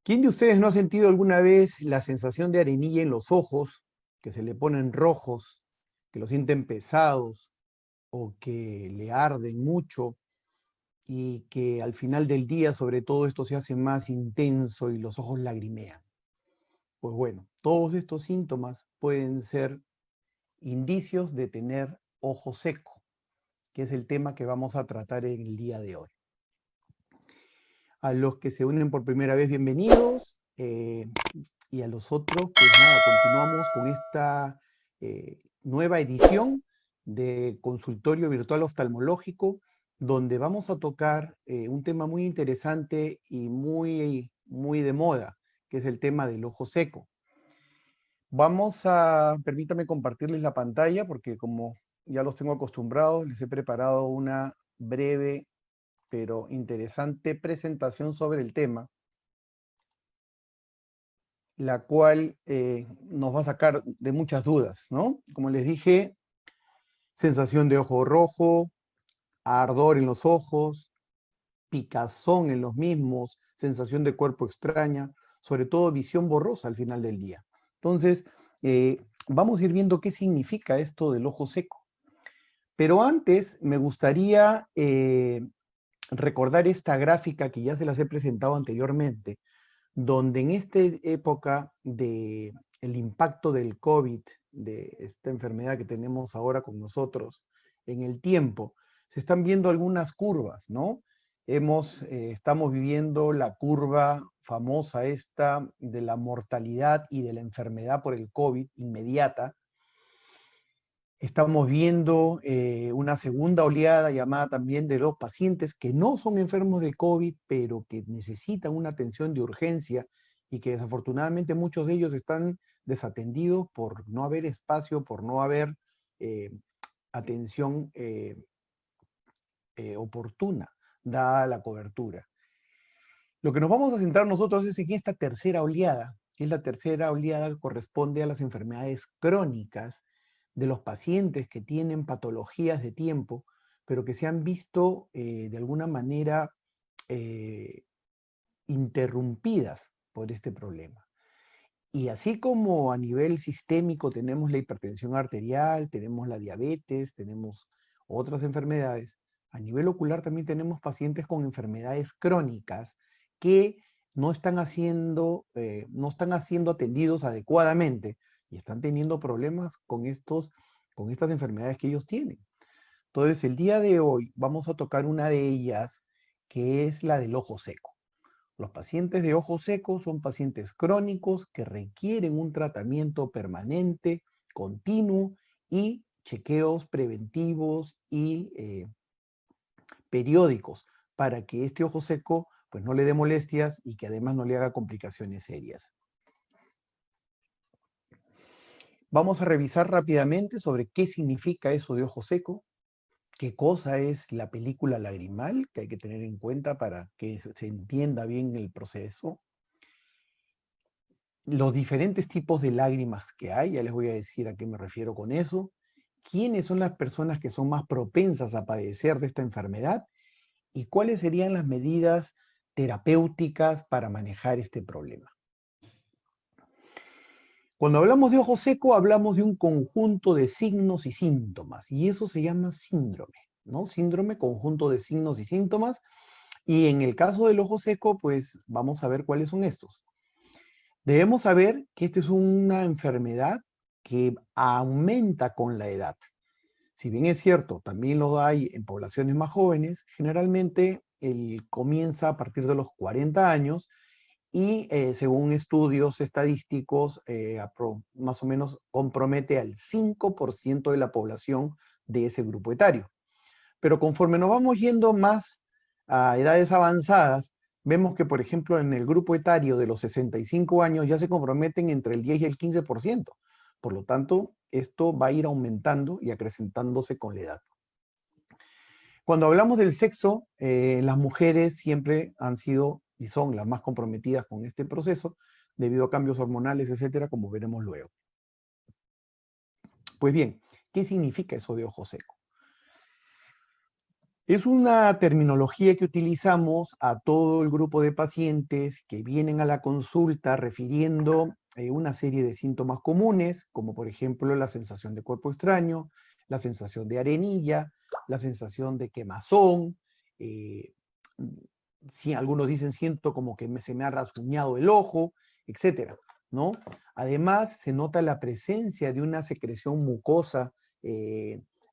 ¿Quién de ustedes no ha sentido alguna vez la sensación de arenilla en los ojos, que se le ponen rojos, que lo sienten pesados o que le arden mucho y que al final del día, sobre todo, esto se hace más intenso y los ojos lagrimean? Pues bueno, todos estos síntomas pueden ser indicios de tener ojo seco, que es el tema que vamos a tratar en el día de hoy. A los que se unen por primera vez, bienvenidos. Y a los otros, pues nada, continuamos con esta nueva edición de Consultorio Virtual Oftalmológico, donde vamos a tocar un tema muy interesante y muy de moda, que es el tema del ojo seco. Permítame compartirles la pantalla, porque como ya los tengo acostumbrados, les he preparado una breve pero interesante presentación sobre el tema, la cual nos va a sacar de muchas dudas, ¿no? Como les dije, sensación de ojo rojo, ardor en los ojos, picazón en los mismos, sensación de cuerpo extraña, sobre todo visión borrosa al final del día. Entonces, vamos a ir viendo qué significa esto del ojo seco. Pero antes me gustaría recordar esta gráfica que ya se las he presentado anteriormente, donde en esta época de el impacto del COVID, de esta enfermedad que tenemos ahora con nosotros en el tiempo, se están viendo algunas curvas, ¿no? Estamos viviendo la curva famosa esta de la mortalidad y de la enfermedad por el COVID inmediata. Estamos viendo una segunda oleada llamada también de los pacientes que no son enfermos de COVID, pero que necesitan una atención de urgencia y que desafortunadamente muchos de ellos están desatendidos por no haber espacio, por no haber eh, atención oportuna, dada la cobertura. Lo que nos vamos a centrar nosotros es en esta tercera oleada, que es la tercera oleada que corresponde a las enfermedades crónicas de los pacientes que tienen patologías de tiempo, pero que se han visto de alguna manera eh, interrumpidas por este problema. Y así como a nivel sistémico tenemos la hipertensión arterial, tenemos la diabetes, tenemos otras enfermedades, a nivel ocular también tenemos pacientes con enfermedades crónicas que no están siendo atendidos adecuadamente y están teniendo problemas con estas enfermedades que ellos tienen. Entonces, el día de hoy vamos a tocar una de ellas, que es la del ojo seco. Los pacientes de ojo seco son pacientes crónicos que requieren un tratamiento permanente, continuo y chequeos preventivos y periódicos para que este ojo seco pues no le dé molestias y que además no le haga complicaciones serias. Vamos a revisar rápidamente sobre qué significa eso de ojo seco, qué cosa es la película lagrimal, que hay que tener en cuenta para que se entienda bien el proceso, los diferentes tipos de lágrimas que hay, ya les voy a decir a qué me refiero con eso, quiénes son las personas que son más propensas a padecer de esta enfermedad y cuáles serían las medidas terapéuticas para manejar este problema. Cuando hablamos de ojo seco, hablamos de un conjunto de signos y síntomas, y eso se llama síndrome, ¿no? Síndrome, conjunto de signos y síntomas, y en el caso del ojo seco, pues vamos a ver cuáles son estos. Debemos saber que esta es una enfermedad que aumenta con la edad. Si bien es cierto, también lo hay en poblaciones más jóvenes, generalmente comienza a partir de los 40 años y según estudios estadísticos, más o menos compromete al 5% de la población de ese grupo etario. Pero conforme nos vamos yendo más a edades avanzadas, vemos que, por ejemplo, en el grupo etario de los 65 años ya se comprometen entre el 10 y el 15%. Por lo tanto, esto va a ir aumentando y acrecentándose con la edad. Cuando hablamos del sexo, las mujeres siempre han sido y son las más comprometidas con este proceso debido a cambios hormonales, etcétera, como veremos luego. Pues bien, ¿qué significa eso de ojo seco? Es una terminología que utilizamos a todo el grupo de pacientes que vienen a la consulta refiriendo una serie de síntomas comunes, como por ejemplo la sensación de cuerpo extraño, la sensación de arenilla, la sensación de quemazón, eh, si algunos dicen siento como que se me ha rasguñado el ojo, etcétera, ¿no? Además, se nota la presencia de una secreción mucosa,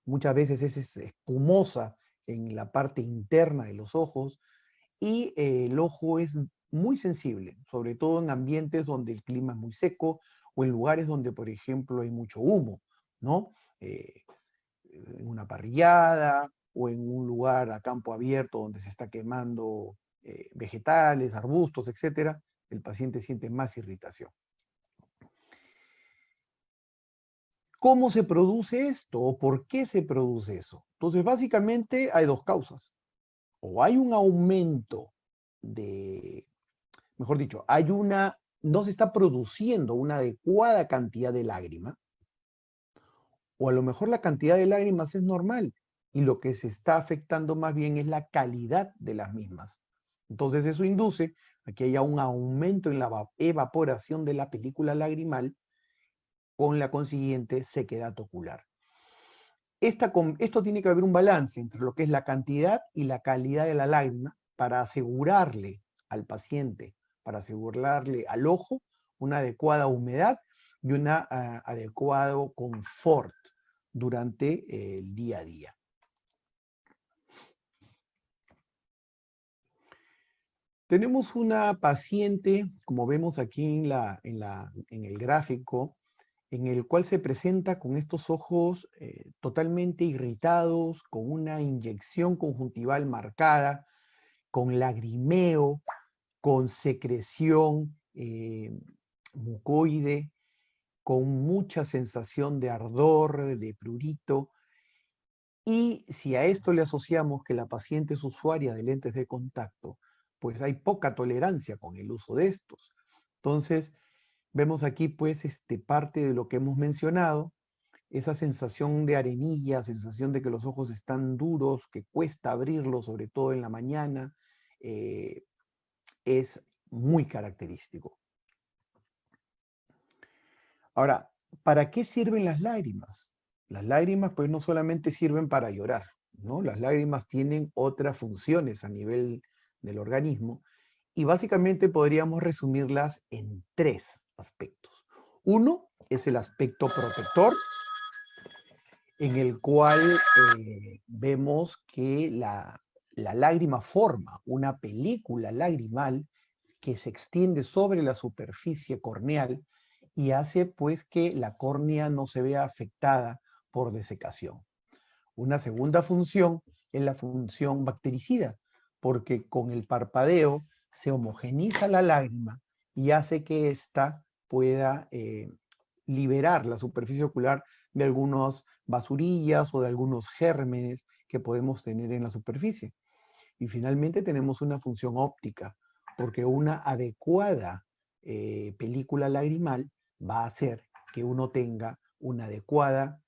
muchas veces es espumosa, en la parte interna de los ojos, y el ojo es muy sensible, sobre todo en ambientes donde el clima es muy seco o en lugares donde, por ejemplo, hay mucho humo, ¿no? En una parrillada o en un lugar a campo abierto donde se está quemando vegetales, arbustos, etcétera, el paciente siente más irritación. ¿Cómo se produce esto o por qué se produce eso? Entonces, básicamente hay dos causas. O hay un aumento de, mejor dicho, no se está produciendo una adecuada cantidad de lágrima, o a lo mejor la cantidad de lágrimas es normal y lo que se está afectando más bien es la calidad de las mismas. Entonces eso induce a que haya un aumento en la evaporación de la película lagrimal con la consiguiente sequedad ocular. Esto tiene que haber un balance entre lo que es la cantidad y la calidad de la lágrima para asegurarle al paciente, para asegurarle al ojo una adecuada humedad y un adecuado confort durante el día a día. Tenemos una paciente, como vemos aquí en el gráfico, en el cual se presenta con estos ojos totalmente irritados, con una inyección conjuntival marcada, con lagrimeo, con secreción mucoide, con mucha sensación de ardor, de prurito. Y si a esto le asociamos que la paciente es usuaria de lentes de contacto, pues hay poca tolerancia con el uso de estos. Entonces, vemos aquí pues parte de lo que hemos mencionado, esa sensación de arenilla, sensación de que los ojos están duros, que cuesta abrirlos, sobre todo en la mañana, es muy característico. Ahora, ¿para qué sirven las lágrimas? Las lágrimas pues no solamente sirven para llorar, ¿no? Las lágrimas tienen otras funciones a nivel del organismo y básicamente podríamos resumirlas en tres aspectos. Uno es el aspecto protector, en el cual vemos que la lágrima forma una película lagrimal que se extiende sobre la superficie corneal y hace pues que la córnea no se vea afectada por desecación. Una segunda función es la función bactericida, porque con el parpadeo se homogeniza la lágrima y hace que ésta pueda liberar la superficie ocular de algunas basurillas o de algunos gérmenes que podemos tener en la superficie. Y finalmente tenemos una función óptica, porque una adecuada película lagrimal va a hacer que uno tenga una adecuada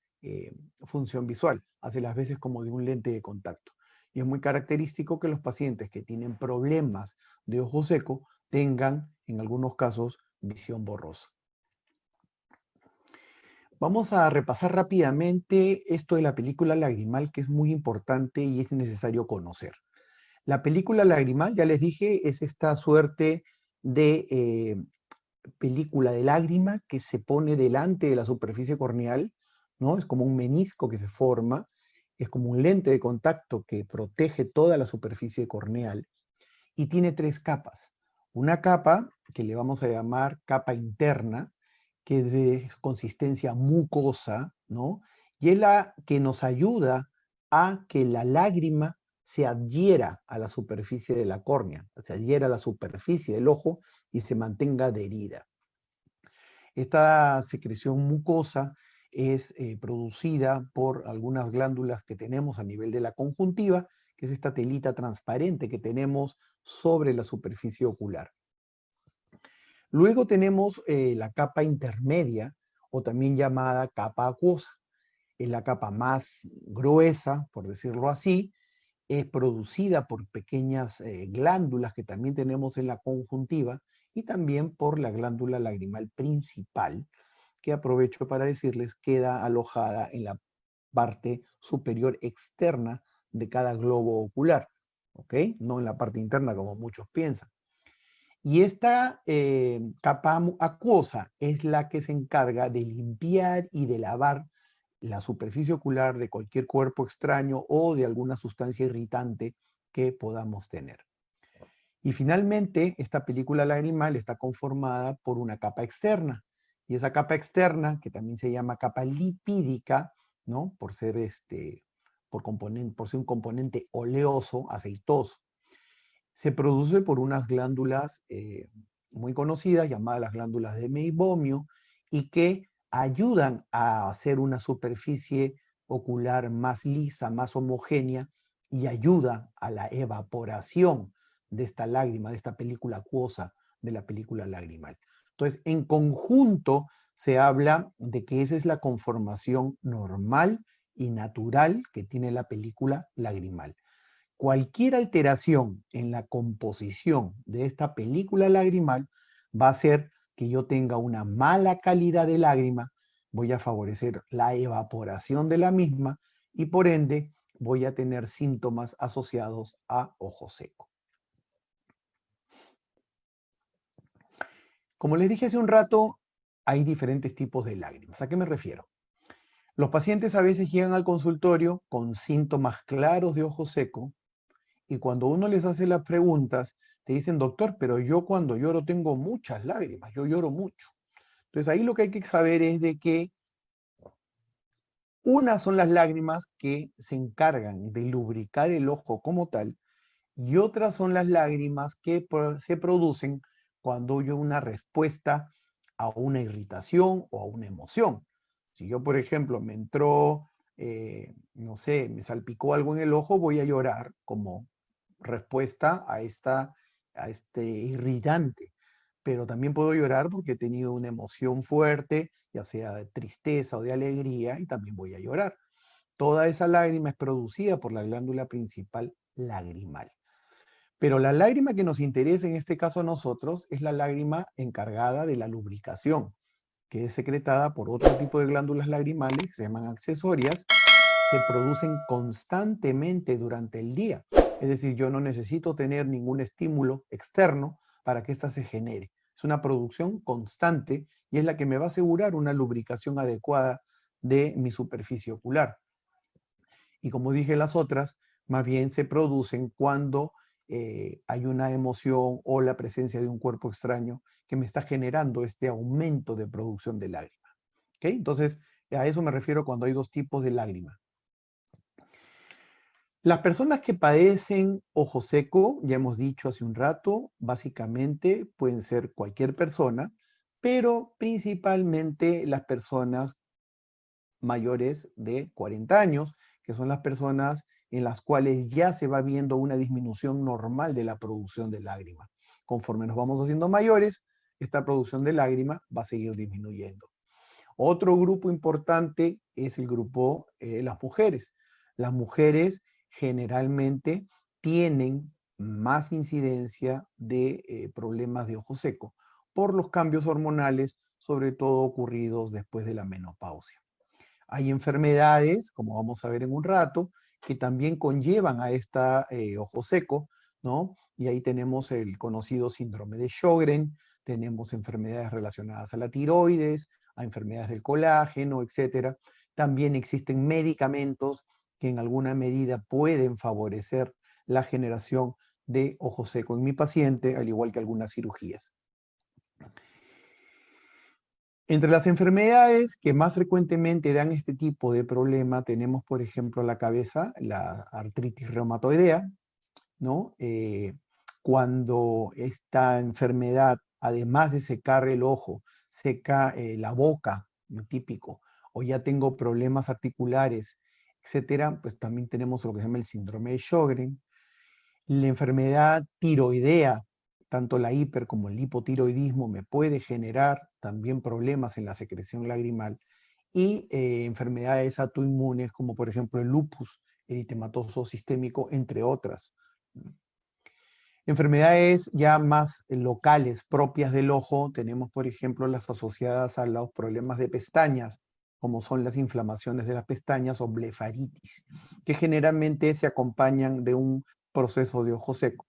función visual, hace las veces como de un lente de contacto. Y es muy característico que los pacientes que tienen problemas de ojo seco tengan, en algunos casos, visión borrosa. Vamos a repasar rápidamente esto de la película lagrimal, que es muy importante y es necesario conocer. La película lagrimal, ya les dije, es esta suerte de película de lágrima que se pone delante de la superficie corneal, ¿no? Es como un menisco que se forma, es como un lente de contacto que protege toda la superficie corneal y tiene tres capas. Una capa que le vamos a llamar capa interna, que es de consistencia mucosa, ¿no? Y es la que nos ayuda a que la lágrima se adhiera a la superficie de la córnea, se adhiera a la superficie del ojo y se mantenga adherida. Esta secreción mucosa es producida por algunas glándulas que tenemos a nivel de la conjuntiva, que es esta telita transparente que tenemos sobre la superficie ocular. Luego tenemos la capa intermedia, o también llamada capa acuosa. Es la capa más gruesa, por decirlo así, es producida por pequeñas glándulas que también tenemos en la conjuntiva y también por la glándula lagrimal principal, que aprovecho para decirles queda alojada en la parte superior externa de cada globo ocular, ¿ok? No en la parte interna como muchos piensan. Y esta capa acuosa es la que se encarga de limpiar y de lavar la superficie ocular de cualquier cuerpo extraño o de alguna sustancia irritante que podamos tener. Y finalmente, esta película lagrimal está conformada por una capa externa. Y esa capa externa, que también se llama capa lipídica, ¿no? Por ser, por ser un componente oleoso, aceitoso, se produce por unas glándulas muy conocidas, llamadas las glándulas de Meibomio, y que ayudan a hacer una superficie ocular más lisa, más homogénea, y ayuda a la evaporación de esta lágrima, de esta película acuosa de la película lagrimal. Entonces, en conjunto se habla de que esa es la conformación normal y natural que tiene la película lagrimal. Cualquier alteración en la composición de esta película lagrimal va a hacer que yo tenga una mala calidad de lágrima, voy a favorecer la evaporación de la misma y por ende voy a tener síntomas asociados a ojo seco. Como les dije hace un rato, hay diferentes tipos de lágrimas. ¿A qué me refiero? Los pacientes a veces llegan al consultorio con síntomas claros de ojo seco, y cuando uno les hace las preguntas, te dicen, doctor, pero yo cuando lloro tengo muchas lágrimas, yo lloro mucho. Entonces ahí lo que hay que saber es de que unas son las lágrimas que se encargan de lubricar el ojo como tal, y otras son las lágrimas que se producen cuando hay una respuesta a una irritación o a una emoción. Si yo, por ejemplo, me entró, no sé, me salpicó algo en el ojo, voy a llorar como respuesta a este irritante. Pero también puedo llorar porque he tenido una emoción fuerte, ya sea de tristeza o de alegría, y también voy a llorar. Toda esa lágrima es producida por la glándula principal lagrimal. Pero la lágrima que nos interesa en este caso a nosotros es la lágrima encargada de la lubricación, que es secretada por otro tipo de glándulas lagrimales que se llaman accesorias, se producen constantemente durante el día. Es decir, yo no necesito tener ningún estímulo externo para que ésta se genere. Es una producción constante y es la que me va a asegurar una lubricación adecuada de mi superficie ocular. Y como dije, las otras más bien se producen cuando hay una emoción o la presencia de un cuerpo extraño que me está generando este aumento de producción de lágrima. ¿Okay? Entonces, a eso me refiero cuando hay dos tipos de lágrima. Las personas que padecen ojo seco, ya hemos dicho hace un rato, básicamente pueden ser cualquier persona, pero principalmente las personas mayores de 40 años, que son las personas en las cuales ya se va viendo una disminución normal de la producción de lágrima. Conforme nos vamos haciendo mayores, esta producción de lágrima va a seguir disminuyendo. Otro grupo importante es el grupo de las mujeres. Las mujeres generalmente tienen más incidencia de problemas de ojo seco por los cambios hormonales, sobre todo ocurridos después de la menopausia. Hay enfermedades, como vamos a ver en un rato, que también conllevan a esta ojo seco, ¿no? Y ahí tenemos el conocido síndrome de Sjögren, tenemos enfermedades relacionadas a la tiroides, a enfermedades del colágeno, etc. También existen medicamentos que en alguna medida pueden favorecer la generación de ojo seco en mi paciente, al igual que algunas cirugías. Entre las enfermedades que más frecuentemente dan este tipo de problema tenemos, por ejemplo, la cabeza, la artritis reumatoidea, ¿no? Cuando esta enfermedad, además de secar el ojo, seca la boca, muy típico, o ya tengo problemas articulares, etcétera, pues también tenemos lo que se llama el síndrome de Sjögren. La enfermedad tiroidea, tanto la hiper como el hipotiroidismo, me puede generar también problemas en la secreción lagrimal y enfermedades autoinmunes como por ejemplo el lupus, eritematoso sistémico, entre otras. Enfermedades ya más locales, propias del ojo, tenemos por ejemplo las asociadas a los problemas de pestañas, como son las inflamaciones de las pestañas o blefaritis, que generalmente se acompañan de un proceso de ojo seco.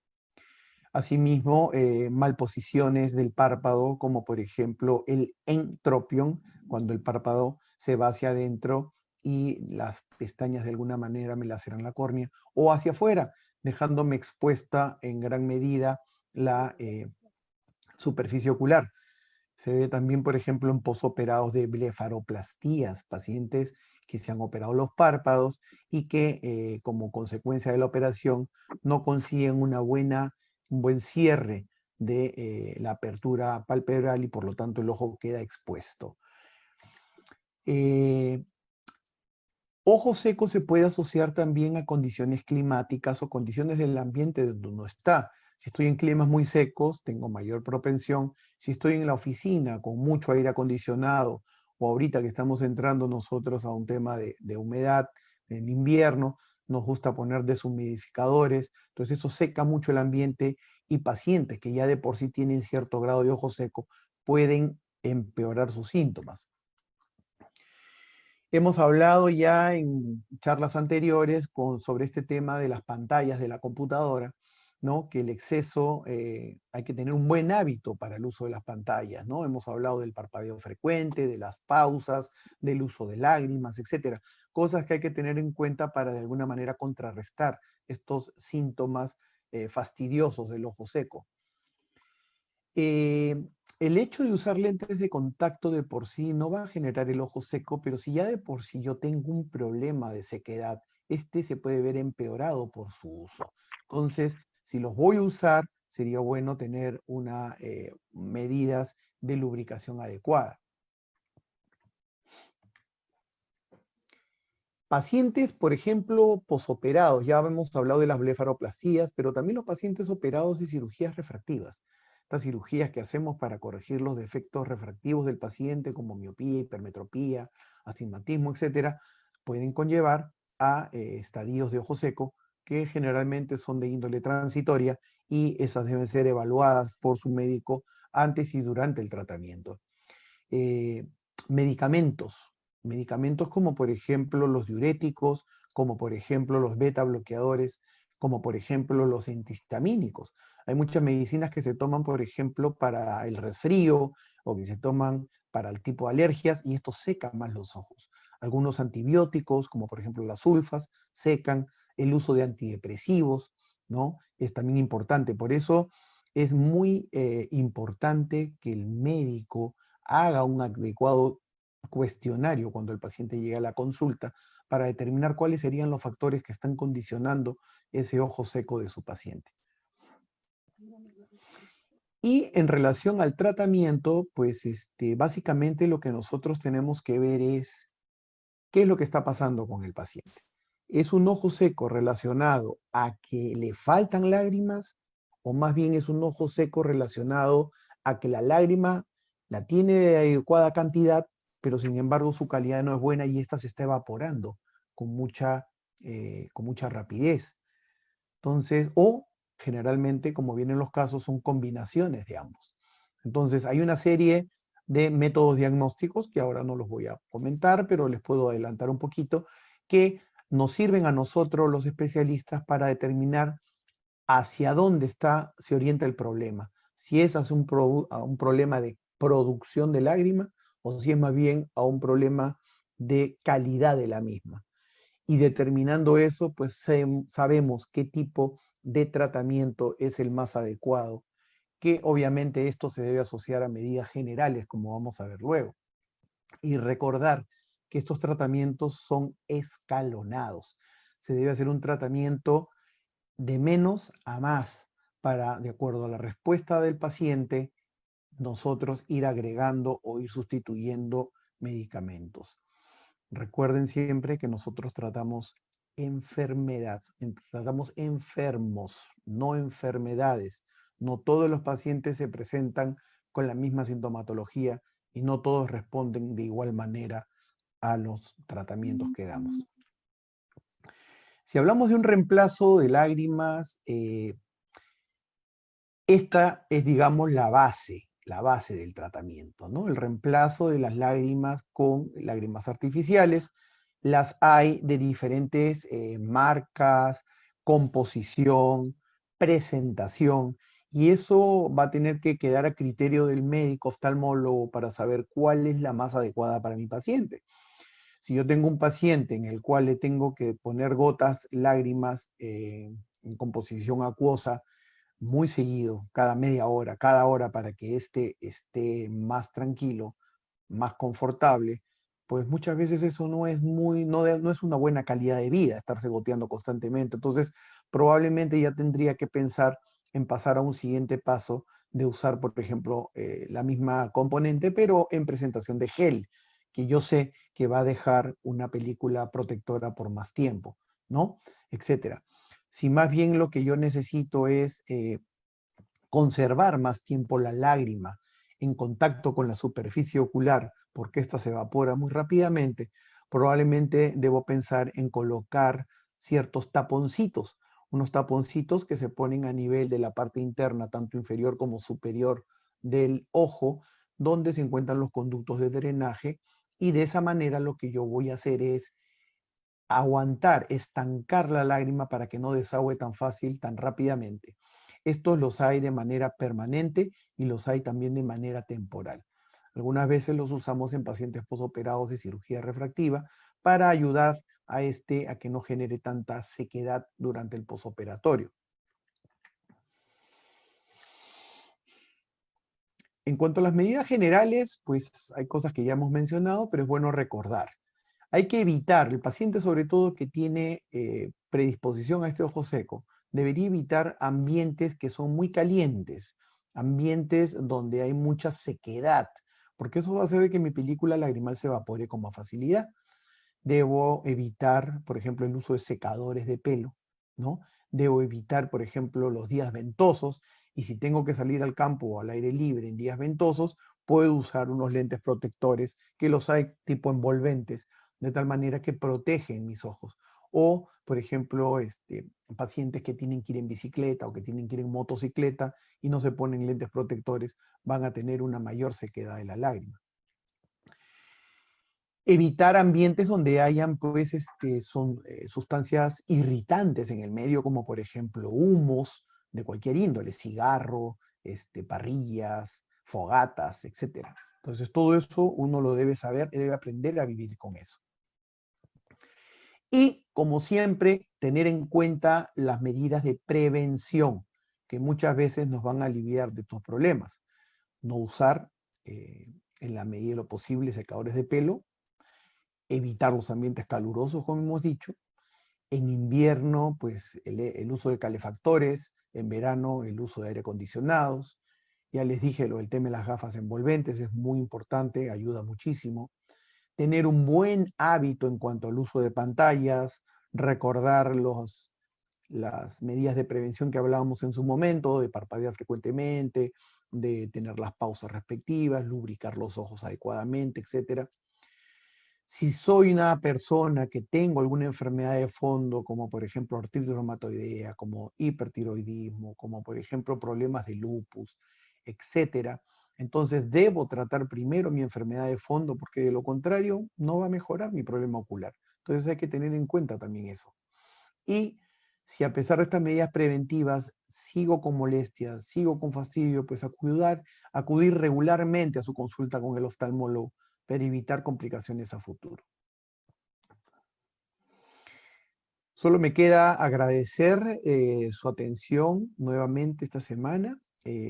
Asimismo, malposiciones del párpado, como por ejemplo el entropión, cuando el párpado se va hacia adentro y las pestañas de alguna manera me laceran la córnea, o hacia afuera, dejándome expuesta en gran medida la superficie ocular. Se ve también, por ejemplo, en posoperados de blefaroplastías, pacientes que se han operado los párpados y que como consecuencia de la operación no consiguen un buen cierre de la apertura palpebral y por lo tanto el ojo queda expuesto. Ojo seco se puede asociar también a condiciones climáticas o condiciones del ambiente donde uno está. Si estoy en climas muy secos, tengo mayor propensión. Si estoy en la oficina con mucho aire acondicionado, o ahorita que estamos entrando nosotros a un tema de humedad en invierno, nos gusta poner deshumidificadores, entonces eso seca mucho el ambiente y pacientes que ya de por sí tienen cierto grado de ojo seco pueden empeorar sus síntomas. Hemos hablado ya en charlas anteriores sobre este tema de las pantallas de la computadora, ¿no? Que el exceso, hay que tener un buen hábito para el uso de las pantallas, ¿no? Hemos hablado del parpadeo frecuente, de las pausas, del uso de lágrimas, etcétera. Cosas que hay que tener en cuenta para de alguna manera contrarrestar estos síntomas fastidiosos del ojo seco. Eh, el hecho de usar lentes de contacto de por sí no va a generar el ojo seco, pero si ya de por sí yo tengo un problema de sequedad, este se puede ver empeorado por su uso. Entonces, si los voy a usar, sería bueno tener medidas de lubricación adecuada. Pacientes, por ejemplo, posoperados, ya hemos hablado de las blefaroplastías, pero también los pacientes operados de cirugías refractivas. Estas cirugías que hacemos para corregir los defectos refractivos del paciente, como miopía, hipermetropía, astigmatismo, etcétera, pueden conllevar a estadios de ojo seco que generalmente son de índole transitoria y esas deben ser evaluadas por su médico antes y durante el tratamiento. eh, medicamentos, medicamentos como por ejemplo los diuréticos, como por ejemplo los beta bloqueadores, como por ejemplo los antihistamínicos. Hay muchas medicinas que se toman, por ejemplo, para el resfrío o que se toman para el tipo de alergias y esto seca más los ojos. Algunos antibióticos, como por ejemplo las sulfas, secan. El uso de antidepresivos, ¿no? Es también importante. Por eso es muy importante que el médico haga un adecuado cuestionario cuando el paciente llega a la consulta para determinar cuáles serían los factores que están condicionando ese ojo seco de su paciente. Y en relación al tratamiento, pues básicamente lo que nosotros tenemos que ver es qué es lo que está pasando con el paciente. ¿Es un ojo seco relacionado a que le faltan lágrimas o más bien es un ojo seco relacionado a que la lágrima la tiene de adecuada cantidad, pero sin embargo su calidad no es buena y ésta se está evaporando con con mucha rapidez? Entonces, o generalmente, como vienen los casos, son combinaciones de ambos. Entonces, hay una serie de métodos diagnósticos que ahora no los voy a comentar, pero les puedo adelantar un poquito, que nos sirven a nosotros los especialistas para determinar hacia dónde se orienta el problema. Si es hacia a un problema de producción de lágrima o si es más bien a un problema de calidad de la misma. Y determinando eso, pues sabemos qué tipo de tratamiento es el más adecuado, que obviamente esto se debe asociar a medidas generales, como vamos a ver luego. Y recordar que estos tratamientos son escalonados. Se debe hacer un tratamiento de menos a más para, de acuerdo a la respuesta del paciente, nosotros ir agregando o ir sustituyendo medicamentos. Recuerden siempre que nosotros tratamos tratamos enfermos, no enfermedades. No todos los pacientes se presentan con la misma sintomatología y no todos responden de igual manera a los tratamientos que damos. Si hablamos de un reemplazo de lágrimas, esta es, digamos, la base del tratamiento, ¿no? El reemplazo de las lágrimas con lágrimas artificiales. Las hay de diferentes marcas, composición, presentación, y eso va a tener que quedar a criterio del médico oftalmólogo para saber cuál es la más adecuada para mi paciente. Si yo tengo un paciente en el cual le tengo que poner gotas, lágrimas en composición acuosa, muy seguido, cada media hora, cada hora, para que éste esté más tranquilo, más confortable, pues muchas veces eso no es no es una buena calidad de vida, estarse goteando constantemente. Entonces, probablemente ya tendría que pensar en pasar a un siguiente paso de usar, por ejemplo, la misma componente, pero en presentación de gel, que yo sé que va a dejar una película protectora por más tiempo, ¿no? Etcétera. Si más bien lo que yo necesito es conservar más tiempo la lágrima en contacto con la superficie ocular, porque ésta se evapora muy rápidamente, probablemente debo pensar en colocar ciertos taponcitos, unos taponcitos que se ponen a nivel de la parte interna, tanto inferior como superior del ojo, donde se encuentran los conductos de drenaje, y de esa manera lo que yo voy a hacer es aguantar, estancar la lágrima para que no desagüe tan fácil, tan rápidamente. Estos los hay de manera permanente y los hay también de manera temporal. Algunas veces los usamos en pacientes posoperados de cirugía refractiva para ayudar a que no genere tanta sequedad durante el posoperatorio. En cuanto a las medidas generales, pues hay cosas que ya hemos mencionado, pero es bueno recordar. Hay que evitar, el paciente sobre todo que tiene predisposición a este ojo seco, debería evitar ambientes que son muy calientes, ambientes donde hay mucha sequedad, porque eso va a hacer de que mi película lagrimal se evapore con más facilidad. Debo evitar, por ejemplo, el uso de secadores de pelo, ¿no? Debo evitar, por ejemplo, los días ventosos, y si tengo que salir al campo o al aire libre en días ventosos, puedo usar unos lentes protectores, que los hay tipo envolventes, de tal manera que protegen mis ojos. O, por ejemplo, pacientes que tienen que ir en bicicleta o que tienen que ir en motocicleta y no se ponen lentes protectores, van a tener una mayor sequedad de la lágrima. Evitar ambientes donde hayan pues, sustancias irritantes en el medio, como por ejemplo humos de cualquier índole, cigarro, parrillas, fogatas, etc. Entonces todo eso uno lo debe saber y debe aprender a vivir con eso. Y como siempre, tener en cuenta las medidas de prevención, que muchas veces nos van a aliviar de estos problemas. No usar en la medida de lo posible secadores de pelo, evitar los ambientes calurosos, como hemos dicho. En invierno, pues el uso de calefactores, en verano el uso de aire acondicionados. Ya les dije, el tema de las gafas envolventes es muy importante, ayuda muchísimo. Tener un buen hábito en cuanto al uso de pantallas, recordar las medidas de prevención que hablábamos en su momento, de parpadear frecuentemente, de tener las pausas respectivas, lubricar los ojos adecuadamente, etc. Si soy una persona que tengo alguna enfermedad de fondo, como por ejemplo artritis reumatoidea, como hipertiroidismo, como por ejemplo problemas de lupus, etcétera, entonces debo tratar primero mi enfermedad de fondo, porque de lo contrario no va a mejorar mi problema ocular. Entonces hay que tener en cuenta también eso. Y si a pesar de estas medidas preventivas sigo con molestias, sigo con fastidio, pues acudir regularmente a su consulta con el oftalmólogo para evitar complicaciones a futuro. Solo me queda agradecer su atención nuevamente esta semana.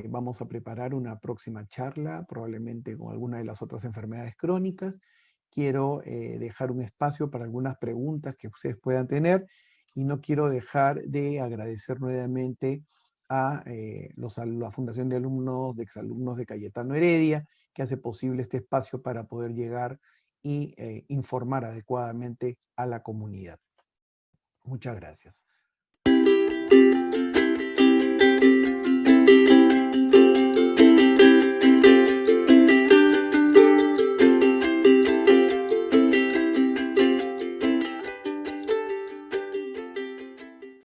Vamos a preparar una próxima charla, probablemente con alguna de las otras enfermedades crónicas. Quiero dejar un espacio para algunas preguntas que ustedes puedan tener, y no quiero dejar de agradecer nuevamente a la Fundación de Alumnos, de Exalumnos de Cayetano Heredia, que hace posible este espacio para poder llegar y informar adecuadamente a la comunidad. Muchas gracias.